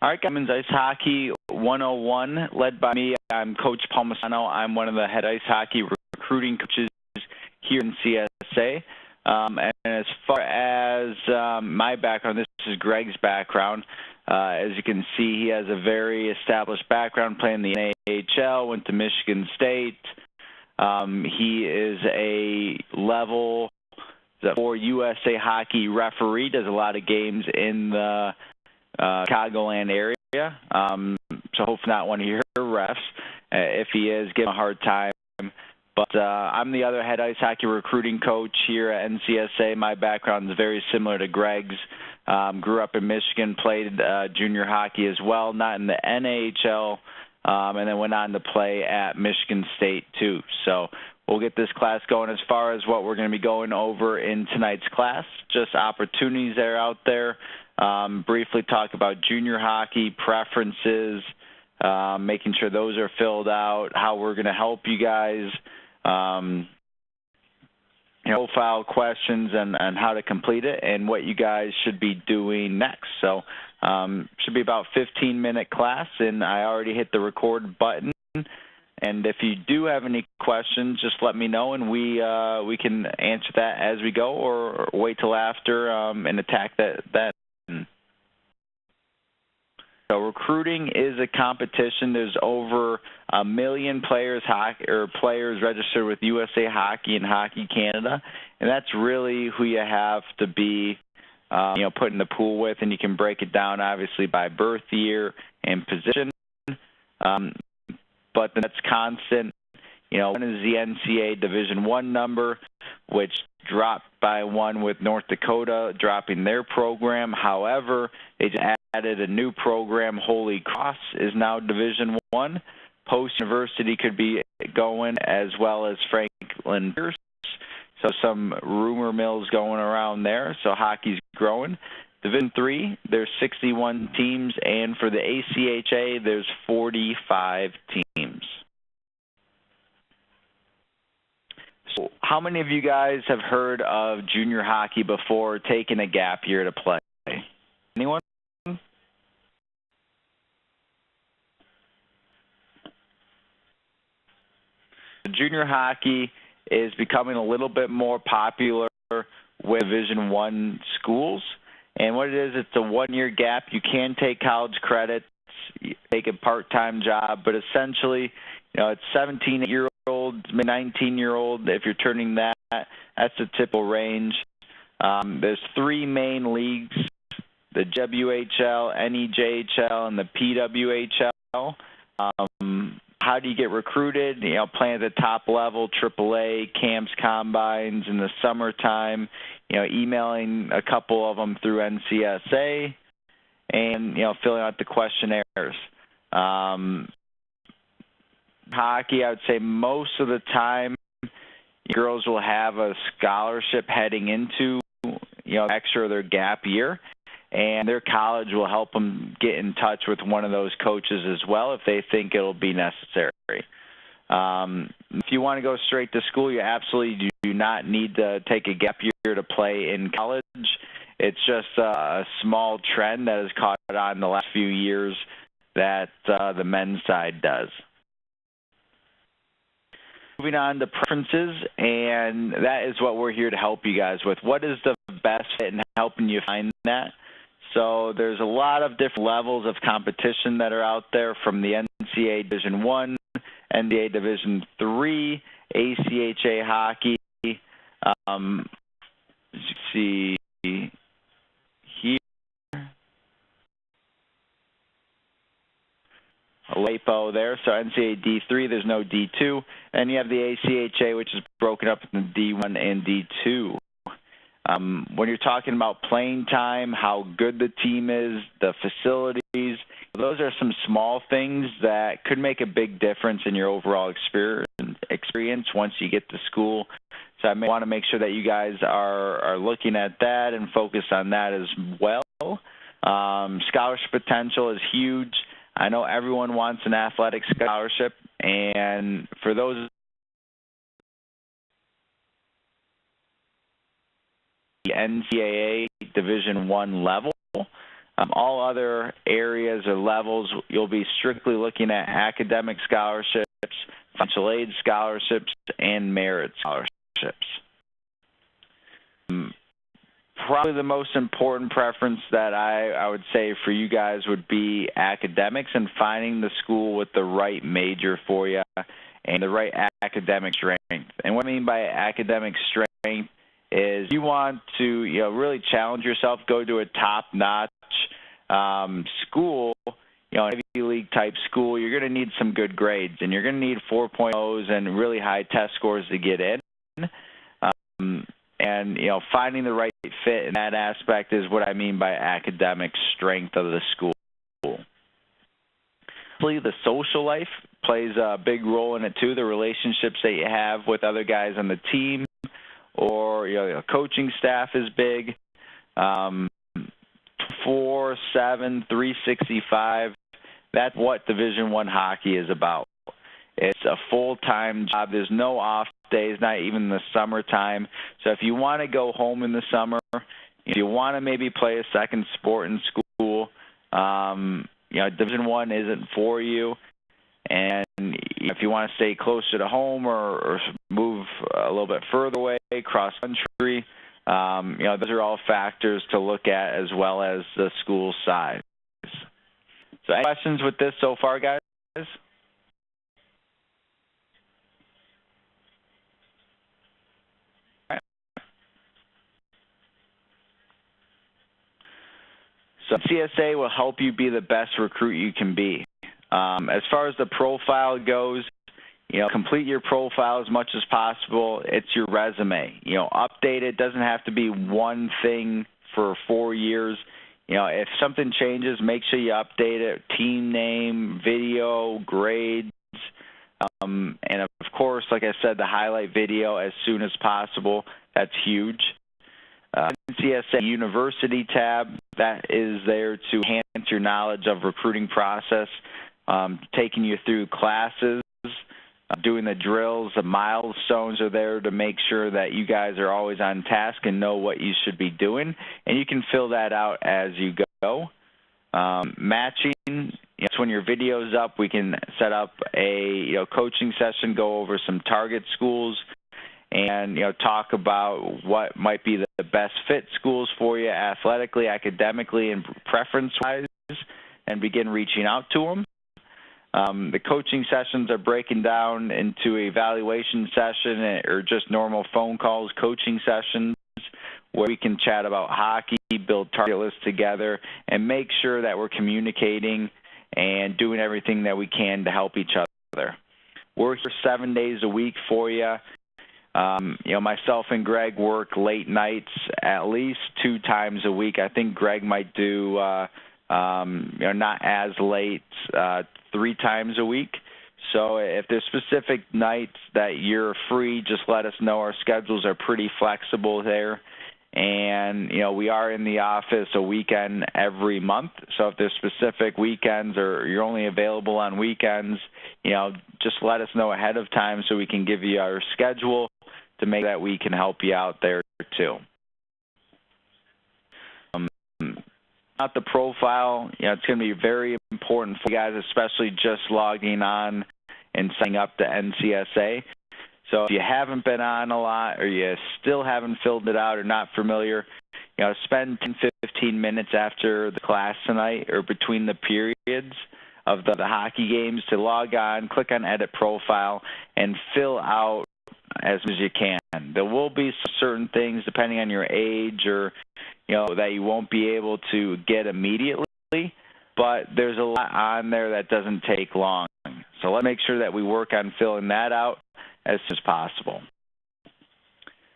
All right, Men's Ice Hockey 101, led by me. I'm Coach Palmisano. I'm one of the head ice hockey recruiting coaches here in CSA. And as far as my background, this is Greg's background. As you can see, he has a very established background playing the NHL, went to Michigan State. He is a level 4 USA hockey referee, does a lot of games in the Chicagoland area. So hopefully not one of your refs. If he is, give him a hard time. But I'm the other head ice hockey recruiting coach here at NCSA. My background is very similar to Greg's. Grew up in Michigan, played junior hockey as well, not in the NHL, and then went on to play at Michigan State too. So we'll get this class going. As far as what we're going to be going over in tonight's class, just opportunities that are out there. Briefly talk about junior hockey, preferences, making sure those are filled out, how we're going to help you guys, profile questions and how to complete it, and what you guys should be doing next. So should be about 15-minute class, and I already hit the record button. And if you do have any questions, just let me know, and we can answer that as we go, or wait till after and attack that. So recruiting is a competition. There's over 1 million players registered with USA Hockey and Hockey Canada, and that's really who you have to be, put in the pool with. And you can break it down obviously by birth year and position, but that's constant. One is the NCAA Division I number, which dropped by 1 with North Dakota dropping their program. However, they just added a new program. Holy Cross is now Division I. Post University could be going, as well as Franklin Pierce. So some rumor mills going around there. So hockey's growing. Division III, there's 61 teams, and for the ACHA, there's 45 teams. So how many of you guys have heard of junior hockey before, taking a gap year to play? Anyone? Junior hockey is becoming a little bit more popular with Division I schools. And what it is, it's a one-year gap. You can take college credits, take a part-time job, but essentially, it's 17-year-olds, 19-year-old. If you're turning that, that's the typical range. There's 3 main leagues: the WHL, NEJHL, and the PWHL. How do you get recruited? Playing at the top level, AAA, camps, combines in the summertime, emailing a couple of them through NCSA, and, filling out the questionnaires. Hockey, I would say most of the time, girls will have a scholarship heading into, extra their gap year, and their college will help them get in touch with one of those coaches as well if they think it'll be necessary. If you want to go straight to school, you absolutely do not need to take a gap year to play in college. It's just a small trend that has caught on the last few years that the men's side does. Moving on to preferences, and that is what we're here to help you guys with. What is the best fit in helping you find that? So there's a lot of different levels of competition that are out there, from the NCAA Division I, NCAA Division III, ACHA hockey. As you see here, a LAPO there. So NCAA D3, there's no D2. And you have the ACHA, which is broken up into D1 and D2. When you're talking about playing time, how good the team is, the facilities, those are some small things that could make a big difference in your overall experience once you get to school. So I want to make sure that you guys are looking at that and focus on that as well. Scholarship potential is huge. I know everyone wants an athletic scholarship, and for those the NCAA Division I level, All other areas or levels, you'll be strictly looking at academic scholarships, financial aid scholarships, and merit scholarships. Probably the most important preference that I would say for you guys would be academics and finding the school with the right major for you and the right academic strength. And what I mean by academic strength is you want to really challenge yourself, go to a top-notch school, an Ivy League type school. You're going to need some good grades, and you're going to need 4.0s and really high test scores to get in. And finding the right fit in that aspect is what I mean by academic strength of the school. The social life plays a big role in it too. The relationships that you have with other guys on the team, or coaching staff is big. 4, 7, 365. That's what Division I hockey is about. It's a full-time job. There's no off days, not even in the summertime. So if you want to go home in the summer, if you want to maybe play a second sport in school, Division I isn't for you. And if you want to stay closer to home or move a little bit further away, cross-country, those are all factors to look at, as well as the school size. So any questions with this so far, guys? So CSA will help you be the best recruit you can be. As far as the profile goes, complete your profile as much as possible. It's your resume. Update it. Doesn't have to be one thing for 4 years. If something changes, make sure you update it. Team name, video, grades, and of course, like I said, the highlight video as soon as possible. That's huge. NCSA University tab, that is there to enhance your knowledge of recruiting process, taking you through classes, doing the drills. The milestones are there to make sure that you guys are always on task and know what you should be doing, and you can fill that out as you go. Matching, it's when your video's up, we can set up a coaching session, go over some target schools, and talk about what might be the best fit schools for you athletically, academically, and preference-wise, and begin reaching out to them. The coaching sessions are breaking down into evaluation session or just normal phone calls, coaching sessions, where we can chat about hockey, build target lists together, and make sure that we're communicating and doing everything that we can to help each other. We're here 7 days a week for you. Myself and Greg work late nights at least 2 times a week. I think Greg might do not as late 3 times a week. So if there's specific nights that you're free, just let us know. Our schedules are pretty flexible there. And, we are in the office a weekend every month. So if there's specific weekends or you're only available on weekends, just let us know ahead of time so we can give you our schedule to make that we can help you out there too. About the profile, it's going to be very important for you guys, especially just logging on and signing up to NCSA. So if you haven't been on a lot, or you still haven't filled it out or not familiar, spend 10-15 minutes after the class tonight or between the periods of the hockey games to log on, click on Edit Profile, and fill out as much as you can. There will be certain things, depending on your age or that you won't be able to get immediately, but there's a lot on there that doesn't take long. So let's make sure that we work on filling that out as soon as possible.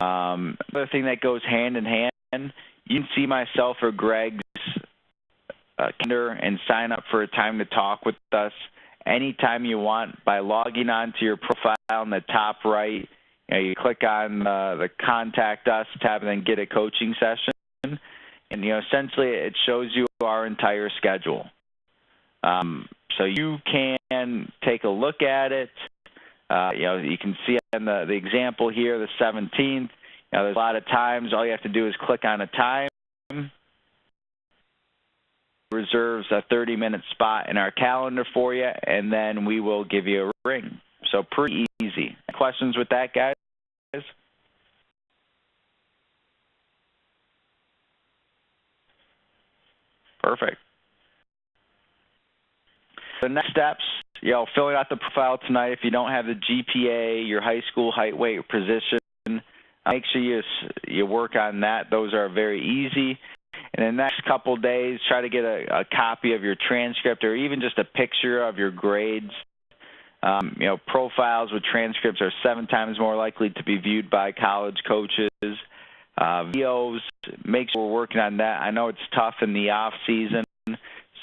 Another thing that goes hand in hand, you can see myself or Greg's calendar and sign up for a time to talk with us anytime you want by logging on to your profile in the top right. You click on the Contact Us tab and then Get a Coaching Session. And, essentially it shows you our entire schedule. So you can take a look at it. You can see on the example here, the 17th, there's a lot of times. All you have to do is click on a time. reserves a 30-minute spot in our calendar for you, and then we will give you a ring. So pretty easy. Questions with that, guys? Perfect. The next steps, filling out the profile tonight. If you don't have the GPA, your high school height, weight, position, make sure you work on that. Those are very easy. In the next couple days, try to get a copy of your transcript or even just a picture of your grades. Profiles with transcripts are 7 times more likely to be viewed by college coaches. Videos, make sure we're working on that. I know it's tough in the off season,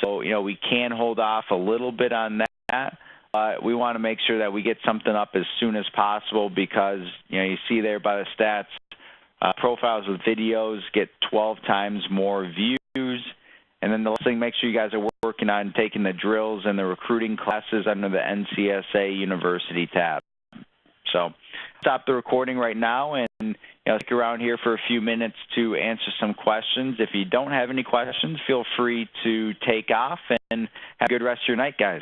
so we can hold off a little bit on that. We want to make sure that we get something up as soon as possible because you see there by the stats, profiles with videos get 12 times more views. And then the last thing, make sure you guys are working on taking the drills and the recruiting classes under the NCSA University tab. So stop the recording right now and stick around here for a few minutes to answer some questions. If you don't have any questions, feel free to take off and have a good rest of your night, guys.